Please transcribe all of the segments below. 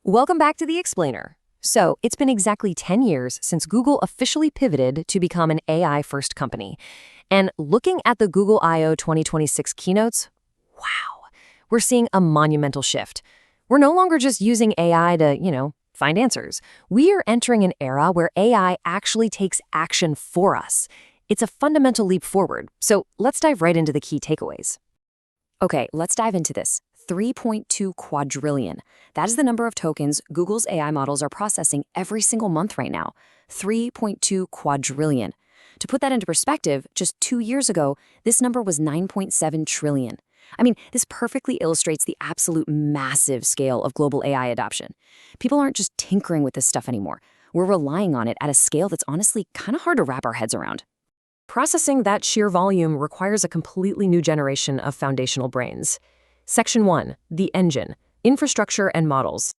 Welcome back to The Explainer. So, it's been exactly 10 years since Google officially pivoted to become an AI-first company. And looking at the Google I/O 2026 keynotes, wow, we're seeing a monumental shift. We're no longer just using AI to, find answers. We are entering an era where AI actually takes action for us. It's a fundamental leap forward. So, let's dive right into the key takeaways. Okay, let's dive into this. 3.2 quadrillion. That is the number of tokens Google's AI models are processing every single month right now. 3.2 quadrillion. To put that into perspective, just 2 years ago, this number was 9.7 trillion. I mean, this perfectly illustrates the absolute massive scale of global AI adoption. People aren't just tinkering with this stuff anymore. We're relying on it at a scale that's honestly kind of hard to wrap our heads around. Processing that sheer volume requires a completely new generation of foundational brains. Section 1, the engine, infrastructure and models.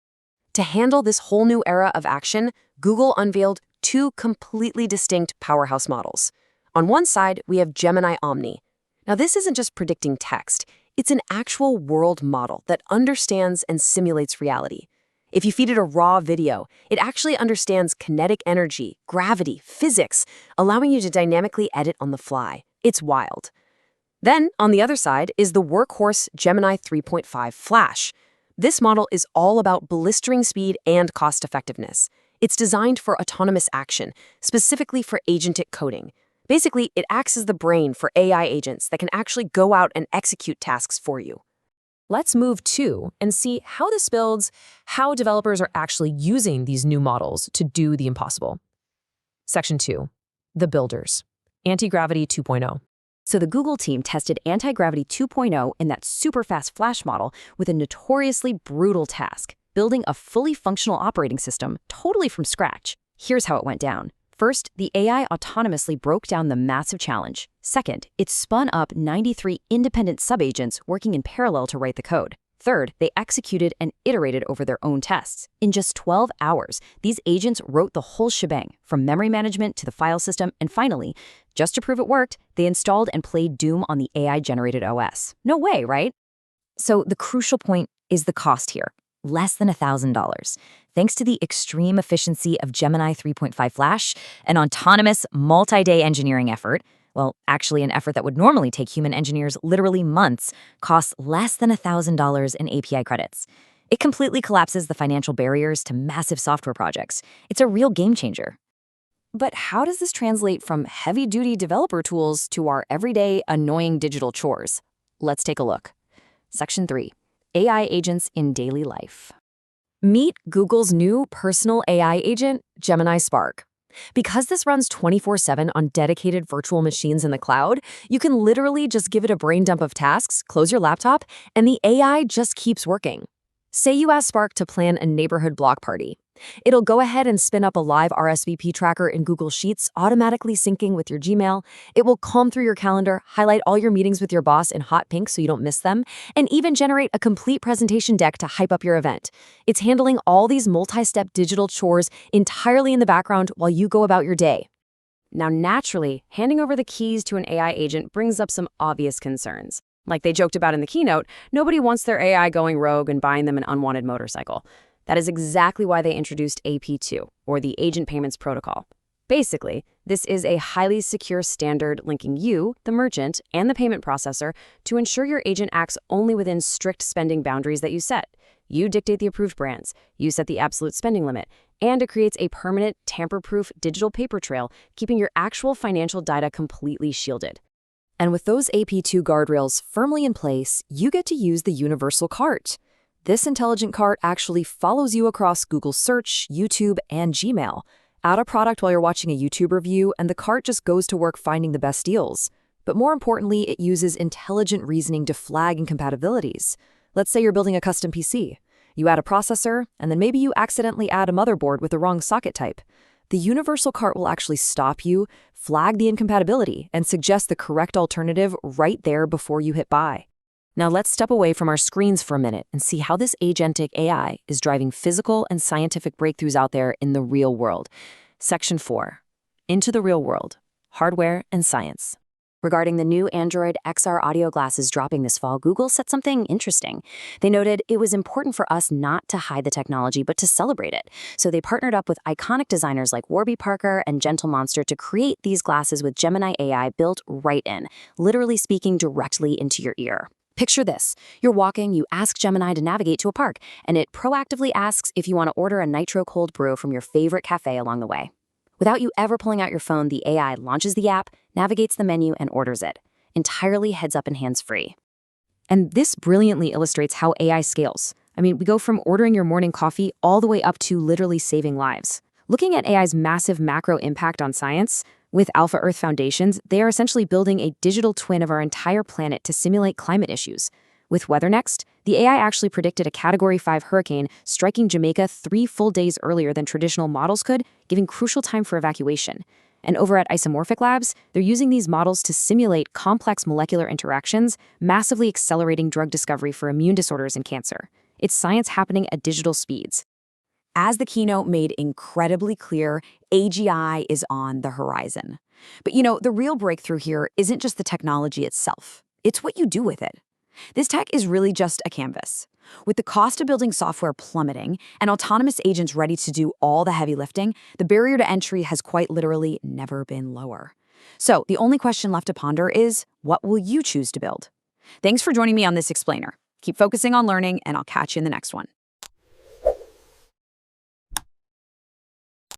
To handle this whole new era of action, Google unveiled two completely distinct powerhouse models. On one side, we have Gemini Omni. Now, this isn't just predicting text. It's an actual world model that understands and simulates reality. If you feed it a raw video, it actually understands kinetic energy, gravity, physics, allowing you to dynamically edit on the fly. It's wild. Then, on the other side, is the workhorse Gemini 3.5 Flash. This model is all about blistering speed and cost-effectiveness. It's designed for autonomous action, specifically for agentic coding. Basically, it acts as the brain for AI agents that can actually go out and execute tasks for you. Let's move to and see how this builds, how developers are actually using these new models to do the impossible. Section 2, the builders. Antigravity 2.0. So the Google team tested Antigravity 2.0 in that super fast Flash model with a notoriously brutal task, building a fully functional operating system totally from scratch. Here's how it went down. First, the AI autonomously broke down the massive challenge. Second, it spun up 93 independent subagents working in parallel to write the code. Third, they executed and iterated over their own tests. In just 12 hours, these agents wrote the whole shebang, from memory management to the file system, and finally, just to prove it worked, they installed and played Doom on the AI-generated OS. No way, right? So the crucial point is the cost here. Less than $1,000. Thanks to the extreme efficiency of Gemini 3.5 Flash, an autonomous, multi-day engineering effort, well, actually an effort that would normally take human engineers literally months, costs less than $1,000 in API credits. It completely collapses the financial barriers to massive software projects. It's a real game changer. But how does this translate from heavy-duty developer tools to our everyday, annoying digital chores? Let's take a look. Section 3. AI agents in daily life. Meet Google's new personal AI agent, Gemini Spark. Because this runs 24/7 on dedicated virtual machines in the cloud, you can literally just give it a brain dump of tasks, close your laptop, and the AI just keeps working. Say you ask Spark to plan a neighborhood block party. It'll go ahead and spin up a live RSVP tracker in Google Sheets, automatically syncing with your Gmail. It will comb through your calendar, highlight all your meetings with your boss in hot pink so you don't miss them, and even generate a complete presentation deck to hype up your event. It's handling all these multi-step digital chores entirely in the background while you go about your day. Now, naturally, handing over the keys to an AI agent brings up some obvious concerns. Like they joked about in the keynote, nobody wants their AI going rogue and buying them an unwanted motorcycle. That is exactly why they introduced AP2, or the Agent Payments Protocol. Basically, this is a highly secure standard linking you, the merchant, and the payment processor to ensure your agent acts only within strict spending boundaries that you set. You dictate the approved brands, you set the absolute spending limit, and it creates a permanent, tamper-proof digital paper trail, keeping your actual financial data completely shielded. And with those AP2 guardrails firmly in place, you get to use the universal cart. This intelligent cart actually follows you across Google Search, YouTube, and Gmail. Add a product while you're watching a YouTube review, and the cart just goes to work finding the best deals. But more importantly, it uses intelligent reasoning to flag incompatibilities. Let's say you're building a custom PC. You add a processor, and then maybe you accidentally add a motherboard with the wrong socket type. The universal cart will actually stop you, flag the incompatibility, and suggest the correct alternative right there before you hit buy. Now let's step away from our screens for a minute and see how this agentic AI is driving physical and scientific breakthroughs out there in the real world. Section 4. Into the real world. Hardware and science. Regarding the new Android XR audio glasses dropping this fall, Google said something interesting. They noted it was important for us not to hide the technology, but to celebrate it. So they partnered up with iconic designers like Warby Parker and Gentle Monster to create these glasses with Gemini AI built right in, literally speaking directly into your ear. Picture this. You're walking, you ask Gemini to navigate to a park, and it proactively asks if you want to order a nitro cold brew from your favorite cafe along the way. Without you ever pulling out your phone, the AI launches the app, navigates the menu, and orders it, entirely heads-up and hands-free. And this brilliantly illustrates how AI scales. I mean, we go from ordering your morning coffee all the way up to literally saving lives. Looking at AI's massive macro impact on science, with Alpha Earth Foundations, they are essentially building a digital twin of our entire planet to simulate climate issues. With WeatherNext, the AI actually predicted a Category 5 hurricane striking Jamaica 3 full days earlier than traditional models could, giving crucial time for evacuation. And over at Isomorphic Labs, they're using these models to simulate complex molecular interactions, massively accelerating drug discovery for immune disorders and cancer. It's science happening at digital speeds. As the keynote made incredibly clear, AGI is on the horizon. But the real breakthrough here isn't just the technology itself. It's what you do with it. This tech is really just a canvas. With the cost of building software plummeting and autonomous agents ready to do all the heavy lifting, the barrier to entry has quite literally never been lower. So the only question left to ponder is, what will you choose to build? Thanks for joining me on this explainer. Keep focusing on learning, and I'll catch you in the next one.